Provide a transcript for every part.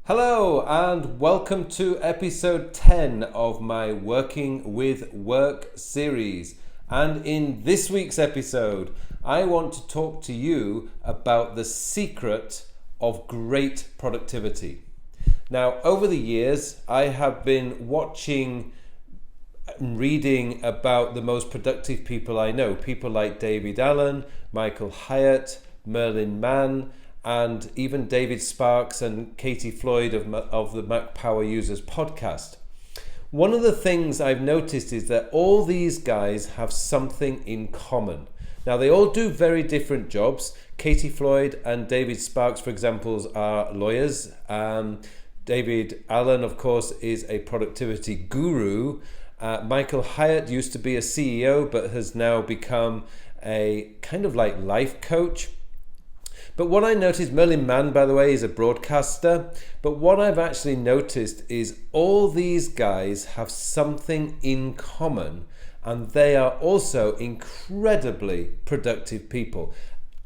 Hello and welcome to episode 10 of my Working with Work series. And in this week's episode, I want to talk to you about the secret of great productivity. Now, over the years, I have been watching and reading about the most productive people I know. People like David Allen, Michael Hyatt, Merlin Mann, and even David Sparks and Katie Floyd of the Mac Power Users podcast. One of the things I've noticed is that all these guys have something in common. Now, they all do very different jobs. Katie Floyd and David Sparks, for example, are lawyers. David Allen, of course, is a productivity guru. Michael Hyatt used to be a CEO, but has now become a kind of like life coach. But what I noticed, Merlin Mann, by the way, is a broadcaster. But what I've actually noticed is all these guys have something in common, and they are also incredibly productive people.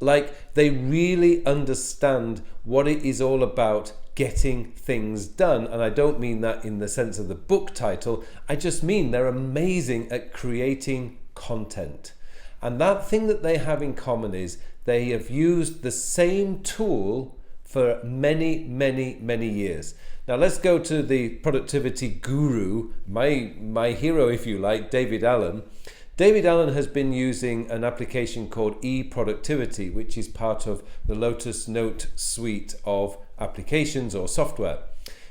Like, they really understand what it is all about getting things done. And I don't mean that in the sense of the book title. I just mean they're amazing at creating content. And that thing that they have in common is they have used the same tool for many, many, many years. Now let's go to the productivity guru, my hero, if you like, David Allen. David Allen has been using an application called eProductivity, which is part of the Lotus Note suite of applications or software.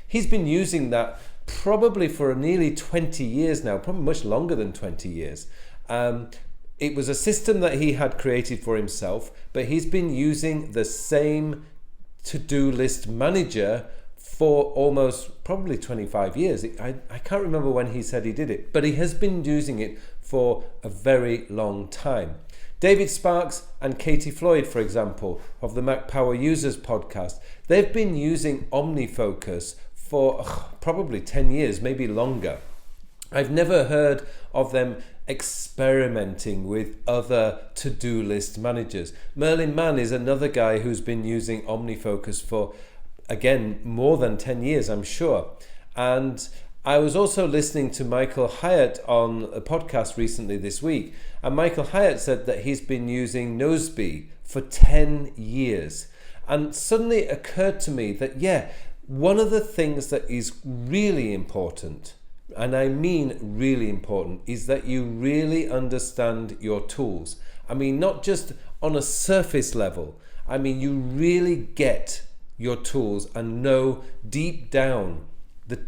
He's been using that probably for nearly 20 years now, probably much longer than 20 years. It was a system that he had created for himself, but he's been using the same to-do list manager for almost probably 25 years. I can't remember when he said he did it, but he has been using it for a very long time. David Sparks and Katie Floyd, for example, of the Mac Power Users podcast, they've been using OmniFocus for probably 10 years, maybe longer. I've never heard of them experimenting with other to-do list managers. Merlin Mann is another guy who's been using OmniFocus for, again, more than 10 years, I'm sure. And I was also listening to Michael Hyatt on a podcast recently this week, and Michael Hyatt said that he's been using Noseby for 10 years. And suddenly it occurred to me that, one of the things that is really important, and I mean really important, is that you really understand your tools. I mean, not just on a surface level. I mean, you really get your tools and know deep down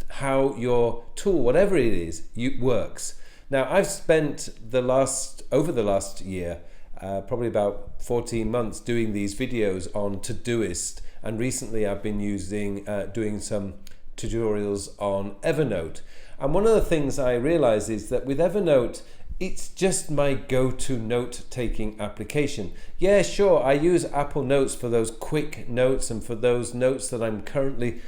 how your tool, whatever it is, works. Now, I've spent over the last year, probably about 14 months doing these videos on Todoist, and recently I've been doing some tutorials on Evernote. And one of the things I realize is that with Evernote, it's just my go-to note-taking application. Yeah, sure, I use Apple Notes for those quick notes and for those notes that I'm currently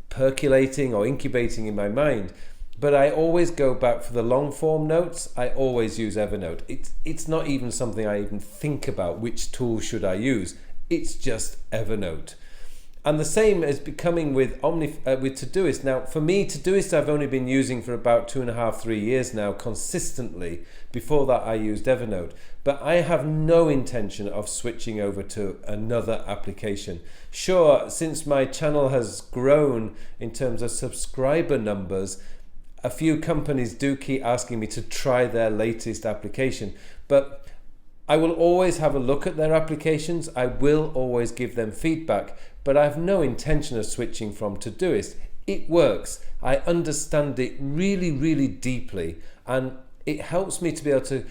percolating or incubating in my mind. But I always go back for the long-form notes. I always use Evernote. It's not even something I even think about, which tool should I use. It's just Evernote. And the same is becoming with Todoist. Now, for me, Todoist I've only been using for about 2.5-3 years now, consistently. Before that, I used Evernote. But I have no intention of switching over to another application. Sure, since my channel has grown in terms of subscriber numbers, a few companies do keep asking me to try their latest application. But I will always have a look at their applications. I will always give them feedback, but I have no intention of switching from Todoist. It works. I understand it really, really deeply, and it helps me to be able to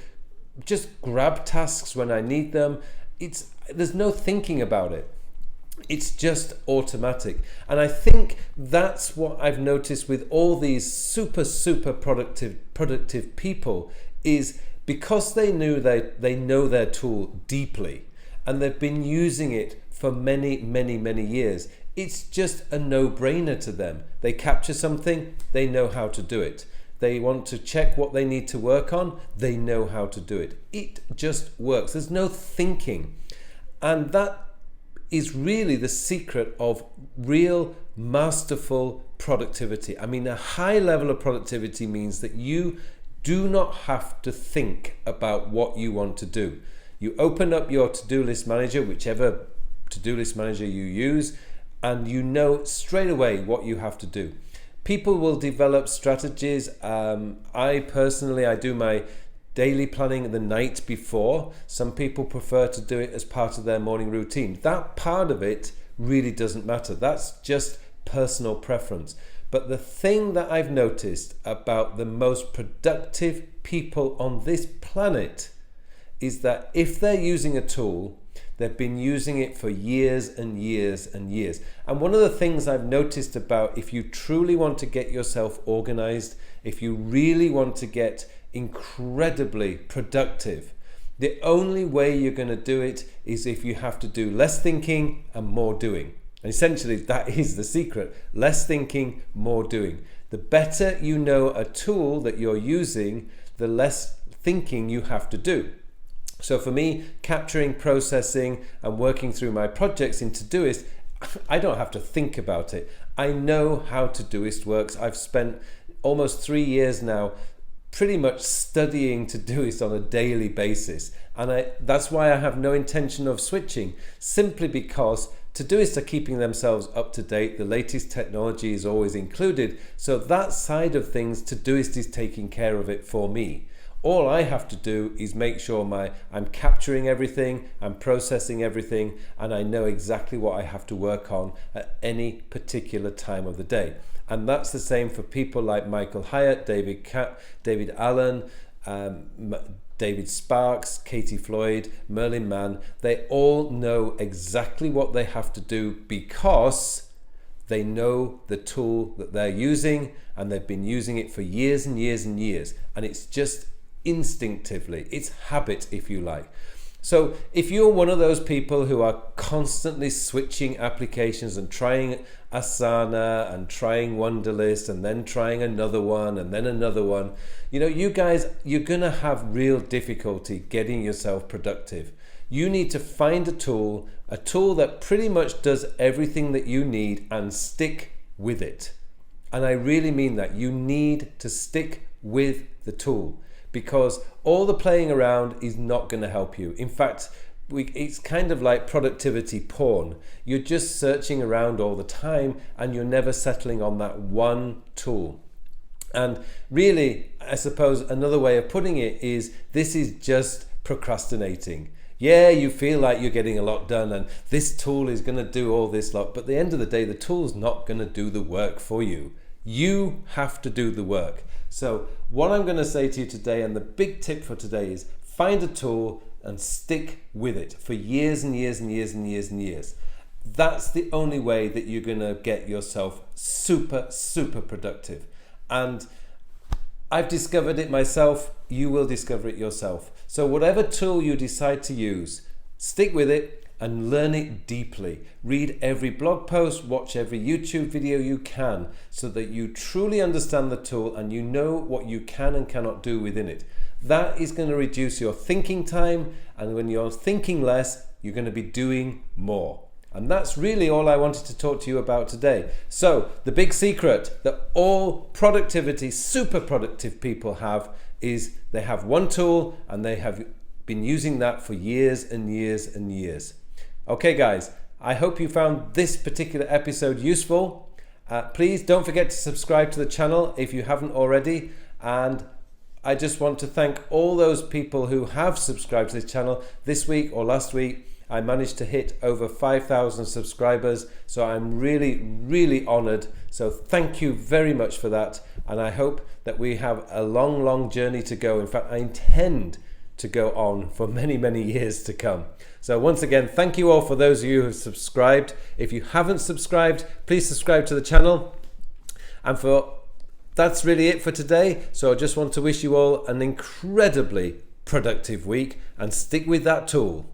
just grab tasks when I need them. There's no thinking about it. It's just automatic. And I think that's what I've noticed with all these super, super productive people is because they know their tool deeply and they've been using it for many, many, many years. It's just a no-brainer to them. They capture something, they know how to do it. They want to check what they need to work on, they know how to do it. It just works. There's no thinking. And that is really the secret of real masterful productivity. I mean, a high level of productivity means that you do not have to think about what you want to do. You open up your to-do list manager, whichever to-do list manager you use, and you know straight away what you have to do. People will develop strategies. I do my daily planning the night before. Some people prefer to do it as part of their morning routine. That part of it really doesn't matter. That's just personal preference. But the thing that I've noticed about the most productive people on this planet is that if they're using a tool, they've been using it for years and years and years. And one of the things I've noticed about if you truly want to get yourself organized, if you really want to get incredibly productive, the only way you're going to do it is if you have to do less thinking and more doing. And essentially that is the secret. Less thinking, more doing. The better you know a tool that you're using, the less thinking you have to do. So for me, capturing, processing, and working through my projects in Todoist, I don't have to think about it. I know how Todoist works. I've spent almost 3 years now pretty much studying Todoist on a daily basis. And that's why I have no intention of switching, simply because Todoist are keeping themselves up to date. The latest technology is always included. So that side of things, Todoist is taking care of it for me. All I have to do is make sure I'm capturing everything, I'm processing everything, and I know exactly what I have to work on at any particular time of the day. And that's the same for people like Michael Hyatt, David Allen, David Sparks, Katie Floyd, Merlin Mann. They all know exactly what they have to do because they know the tool that they're using, and they've been using it for years and years and years. And it's just instinctively, it's habit, if you like. So if you're one of those people who are constantly switching applications and trying Asana and trying Wunderlist and then trying another one and then another one, you guys, you're gonna have real difficulty getting yourself productive. You need to find a tool that pretty much does everything that you need, and stick with it. And I really mean that. You need to stick with the tool, because all the playing around is not going to help you. In fact, it's kind of like productivity porn. You're just searching around all the time and you're never settling on that one tool. And really, I suppose another way of putting it is, this is just procrastinating. Yeah, you feel like you're getting a lot done and this tool is going to do all this lot, but at the end of the day, the tool's not going to do the work for you. You have to do the work. So what I'm going to say to you today, and the big tip for today, is find a tool and stick with it for years and years and years and years and years. That's the only way that you're going to get yourself super, super productive. And I've discovered it myself. You will discover it yourself. So whatever tool you decide to use, stick with it and learn it deeply. Read every blog post, watch every YouTube video you can, so that you truly understand the tool and you know what you can and cannot do within it. That is going to reduce your thinking time, and when you're thinking less, you're going to be doing more. And that's really all I wanted to talk to you about today. So the big secret that all productivity, super productive people have is they have one tool and they have been using that for years and years and years. Okay guys, I hope you found this particular episode useful. Please don't forget to subscribe to the channel if you haven't already. And I just want to thank all those people who have subscribed to this channel. This week or last week, I managed to hit over 5,000 subscribers. So I'm really, really honored. So thank you very much for that. And I hope that we have a long, long journey to go. In fact, I intend to go on for many, many years to come. So once again, thank you all for those of you who have subscribed. If you haven't subscribed, please subscribe to the channel. And that's really it for today. So I just want to wish you all an incredibly productive week, and stick with that tool.